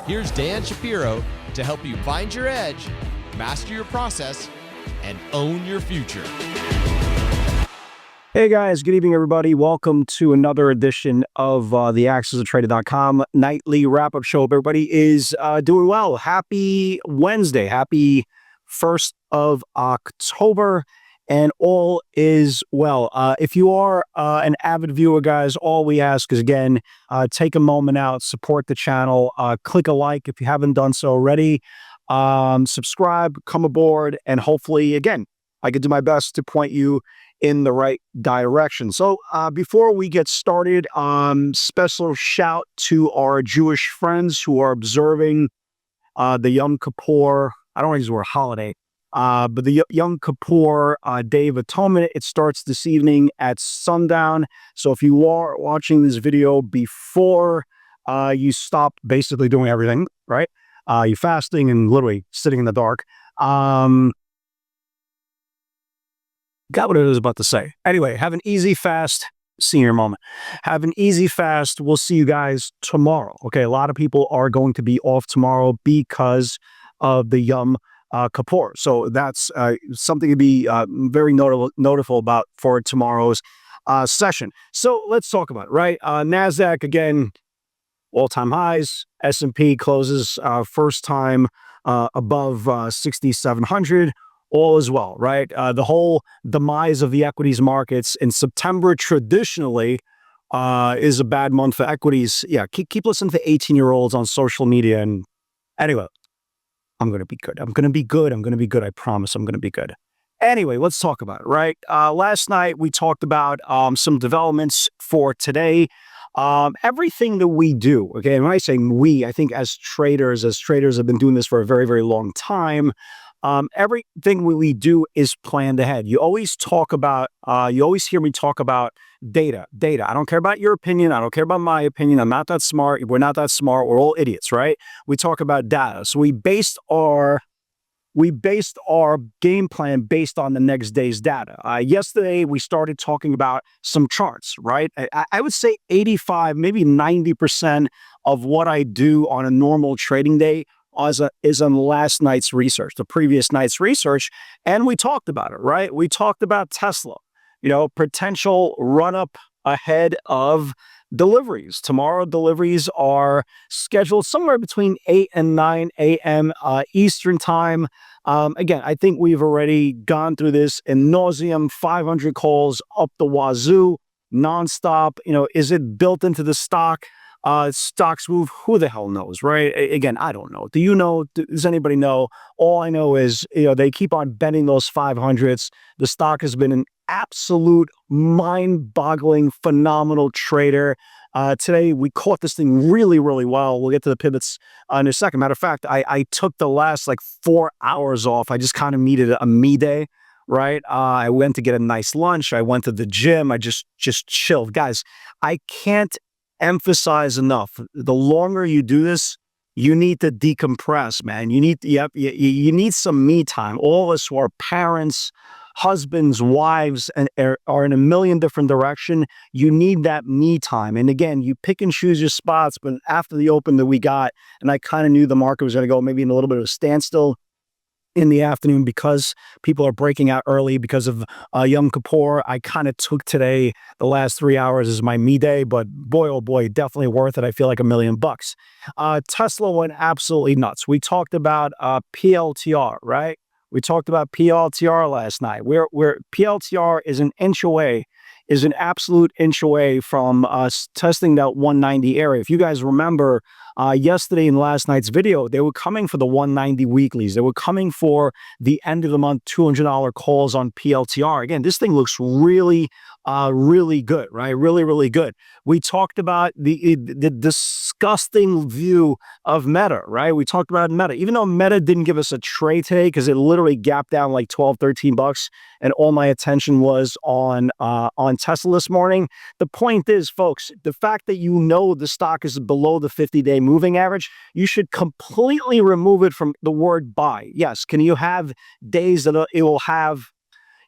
Here's Dan Shapiro to help you find your edge, master your process, and own your future. Hey guys, good evening everybody. Welcome to another edition of the TSLA nightly wrap-up show. Hope everybody is doing well. Happy Wednesday. Happy 1st of October. And all is well. If you are an avid viewer, guys, all we ask is, again, take a moment out, support the channel, click a like if you haven't done so already, subscribe, come aboard, and hopefully, again, I can do my best to point you in the right direction. So before we get started, special shout to our Jewish friends who are observing the Yom Kippur, I don't want to use the word holiday, but the Yom Kippur Day of Atonement. It starts this evening at sundown. So if you are watching this video before you stop basically doing everything, right? You're fasting and literally sitting in the dark. Got what I was about to say. Anyway, have an easy fast. Senior moment. Have an easy fast. We'll see you guys tomorrow. Okay, a lot of people are going to be off tomorrow because of the Yom Kippur. So that's something to be very notable about for tomorrow's session. So let's talk about it, right? NASDAQ, again, all-time highs. S&P closes first time above 6,700. All is well, right? The whole demise of the equities markets in September traditionally is a bad month for equities. Yeah, keep listening to 18-year-olds on social media. And anyway, I'm going to be good. I'm going to be good. I'm going to be good. I promise I'm going to be good. Anyway, let's talk about it, right? Last night, we talked about some developments for today. Everything that we do, okay, and when I say we, I think as traders have been doing this for a very, very long time. Everything we do is planned ahead. You always hear me talk about data. I don't care about your opinion. I don't care about my opinion. I'm not that smart. We're not that smart. We're all idiots, right? We talk about data. So we based our game plan based on the next day's data. Yesterday, we started talking about some charts, right? I would say 85, maybe 90% of what I do on a normal trading day is on last night's research, the previous night's research, and we talked about it, right? We talked about Tesla, potential run-up ahead of deliveries. Tomorrow, deliveries are scheduled somewhere between 8 and 9 a.m. Eastern time. Again, I think we've already gone through this in nauseam, 500 calls up the wazoo, nonstop. Is it built into the stock? Stocks move, who the hell knows, right? Again, I don't know. Do you know? Does anybody know? All I know is, they keep on bending those 500s. The stock has been an absolute mind-boggling, phenomenal trader. Today, we caught this thing really, really well. We'll get to the pivots in a second. Matter of fact, I took the last 4 hours off. I just kind of needed a me day, right? I went to get a nice lunch. I went to the gym. I just chilled. Guys, I can't emphasize enough. The longer you do this, you need to decompress, man. You need some me time. All of us who are parents, husbands, wives, and are in a million different directions. You need that me time. And again, you pick and choose your spots. But after the open that we got, and I kind of knew the market was going to go maybe in a little bit of a standstill in the afternoon because people are breaking out early because of Yom Kippur. I kind of took today, the last 3 hours as my me day, but boy, oh boy, definitely worth it. I feel like $1 million. Tesla went absolutely nuts. We talked about PLTR, right? We talked about PLTR last night. Where PLTR is an absolute inch away from us testing that 190 area. If you guys remember, yesterday in last night's video, they were coming for the 190 weeklies. They were coming for the end of the month $200 calls on PLTR. Again, this thing looks really, really good, right? Really, really good. We talked about the disgusting view of Meta, right? We talked about Meta. Even though Meta didn't give us a trade today because it literally gapped down like 12, 13 bucks, and all my attention was on Tesla this morning. The point is, folks, the fact that the stock is below the 50-day moving average, you should completely remove it from the word buy. Yes, can you have days that it will have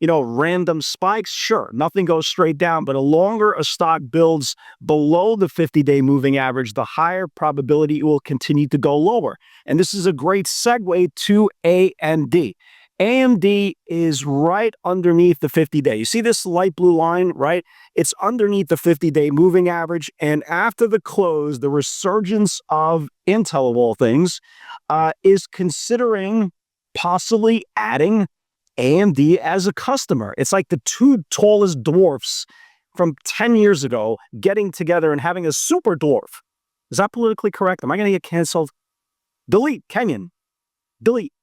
random spikes, sure, nothing goes straight down, but the longer a stock builds below the 50-day moving average, the higher probability it will continue to go lower. And this is a great segue to AMD. AMD is right underneath the 50-day. You see this light blue line, right? It's underneath the 50-day moving average. And after the close, the resurgence of Intel, of all things, is considering possibly adding AMD as a customer. It's like the two tallest dwarfs from 10 years ago getting together and having a super dwarf. Is that politically correct? Am I going to get canceled? Delete, Kenyon. Delete.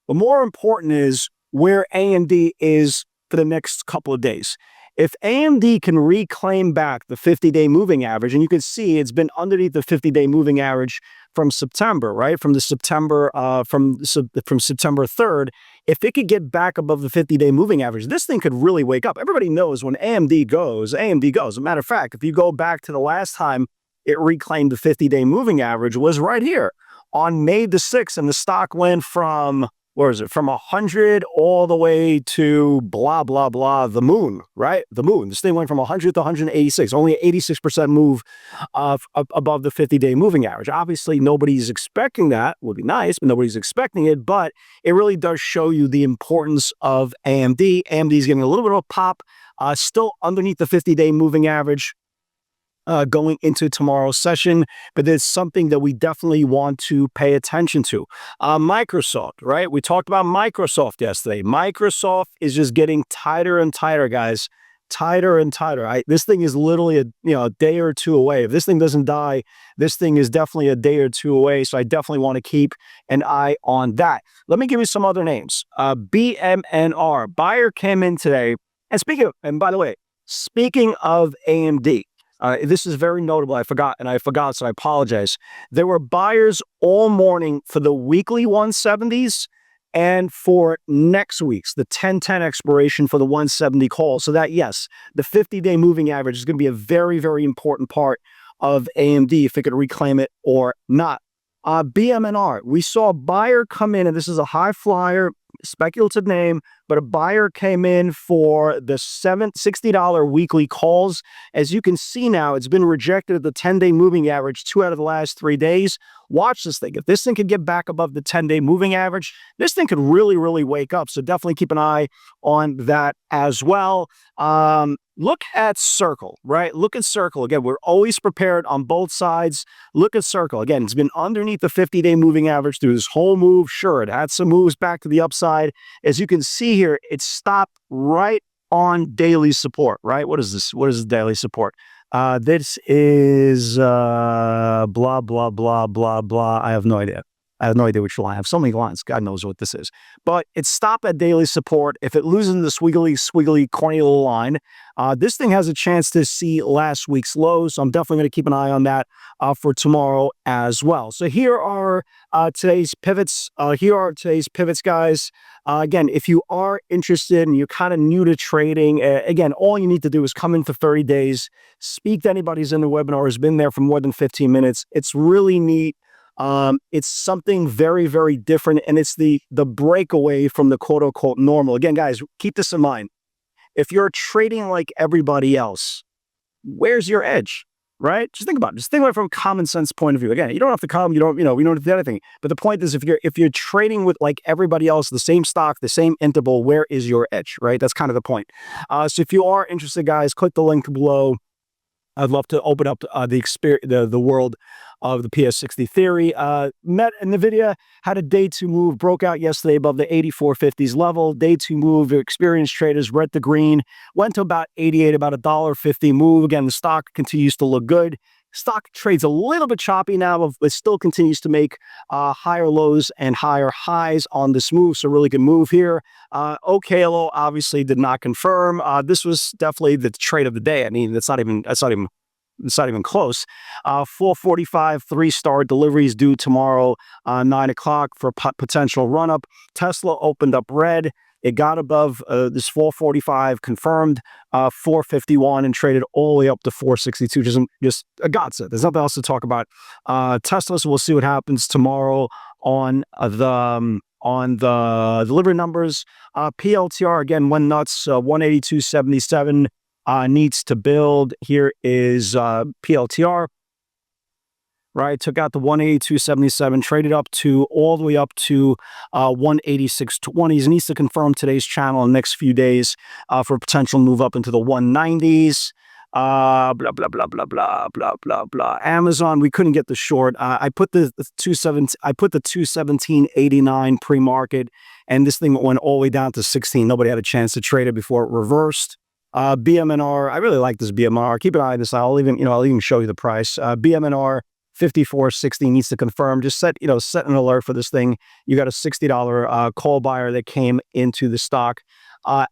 But more important is where AMD is for the next couple of days. If AMD can reclaim back the 50-day moving average, and you can see it's been underneath the 50-day moving average from September, right? From September 3rd, if it could get back above the 50-day moving average, this thing could really wake up. Everybody knows when AMD goes, AMD goes. As a matter of fact, if you go back to the last time it reclaimed the 50-day moving average was right here on May the 6th, and the stock went from, where is it? From 100 all the way to blah, blah, blah, the moon, right? The moon. This thing went from 100 to 186, only 86% move above the 50-day moving average. Obviously, nobody's expecting that. Would be nice, but nobody's expecting it. But it really does show you the importance of AMD. AMD is getting a little bit of a pop, still underneath the 50-day moving average. Going into tomorrow's session, but it's something that we definitely want to pay attention to. Microsoft, right? We talked about Microsoft yesterday. Microsoft is just getting tighter and tighter, guys. Tighter and tighter. This thing is literally a day or two away. If this thing doesn't die, this thing is definitely a day or two away. So I definitely want to keep an eye on that. Let me give you some other names. BMNR, buyer came in today. And by the way, speaking of AMD, this is very notable. I forgot, so I apologize. There were buyers all morning for the weekly 170s and for next week's, the 10-10 expiration for the 170 call. So that, yes, the 50-day moving average is going to be a very, very important part of AMD if it could reclaim it or not. BMNR, we saw a buyer come in, and this is a high flyer, speculative name, but a buyer came in for the $60 weekly calls. As you can see now, it's been rejected at the 10-day moving average 2 out of the last 3 days. Watch this thing. If this thing could get back above the 10-day moving average, this thing could really, really wake up. So definitely keep an eye on that as well. Look at Circle, right? Look at Circle. Again, we're always prepared on both sides. Look at Circle. Again, it's been underneath the 50-day moving average through this whole move. Sure, it had some moves back to the upside. As you can see here, it stopped right on daily support, right? What is this? What is daily support? This is blah, blah, blah, blah, blah. I have no idea. I have no idea which line. I have so many lines. God knows what this is. But it stopped at daily support. If it loses the squiggly, corny little line, this thing has a chance to see last week's lows. So I'm definitely going to keep an eye on that for tomorrow as well. So here are today's pivots. Guys. Again, if you are interested and you're kind of new to trading, again, all you need to do is come in for 30 days, speak to anybody who's in the webinar who's been there for more than 15 minutes. It's really neat. It's something very, very different, and it's the breakaway from the quote-unquote normal. Again, guys, keep this in mind. If you're trading like everybody else, where's your edge, right? Just think about it. Just think about it from a common sense point of view. Again, you don't have to come, we don't have to do anything. But the point is, if you're trading with like everybody else, the same stock, the same interval, where is your edge, right? That's kind of the point. So if you are interested, guys, click the link below. I'd love to open up the world of the PS60 theory. NVIDIA had a day 2 move, broke out yesterday above the 84.50s level. Day 2 move, experienced traders read the green, went to about 88, about $1.50 move. Again, the stock continues to look good. Stock trades a little bit choppy now, but still continues to make higher lows and higher highs on this move. So really good move here. OKLO obviously did not confirm. This was definitely the trade of the day. I mean, it's not even close. 445 3-star deliveries due tomorrow, 9 o'clock for potential run up. Tesla opened up red. It got above this 445, confirmed 451, and traded all the way up to 462. Just a godsend. There's nothing else to talk about. Tesla, so we'll see what happens tomorrow on on the delivery numbers. PLTR again went nuts. 182.77 needs to build. Here is PLTR. Right, took out the 182.77, traded up to all the way up to 186.20s. Needs to confirm today's channel in the next few days for a potential move up into the 190s. Blah blah blah blah blah blah blah blah. Amazon, we couldn't get the short. I put the 217.89 pre-market, and this thing went all the way down to 16. Nobody had a chance to trade it before it reversed. BMNR, I really like this BMNR. Keep an eye on this. I'll even show you the price. BMNR 54.60 needs to confirm. Just set an alert for this thing. You got a $60 call buyer that came into the stock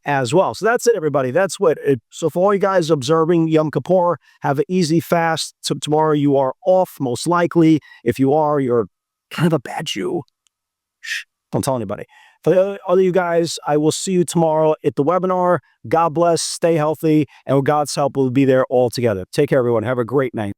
as well. So that's it, everybody. That's what it. So for all you guys observing Yom Kippur, have an easy fast. So tomorrow you are off, most likely. If you are, you're kind of a bad Jew. Shh, don't tell anybody. For the other you guys, I will see you tomorrow at the webinar. God bless, stay healthy, and with God's help, we'll be there all together. Take care, everyone. Have a great night.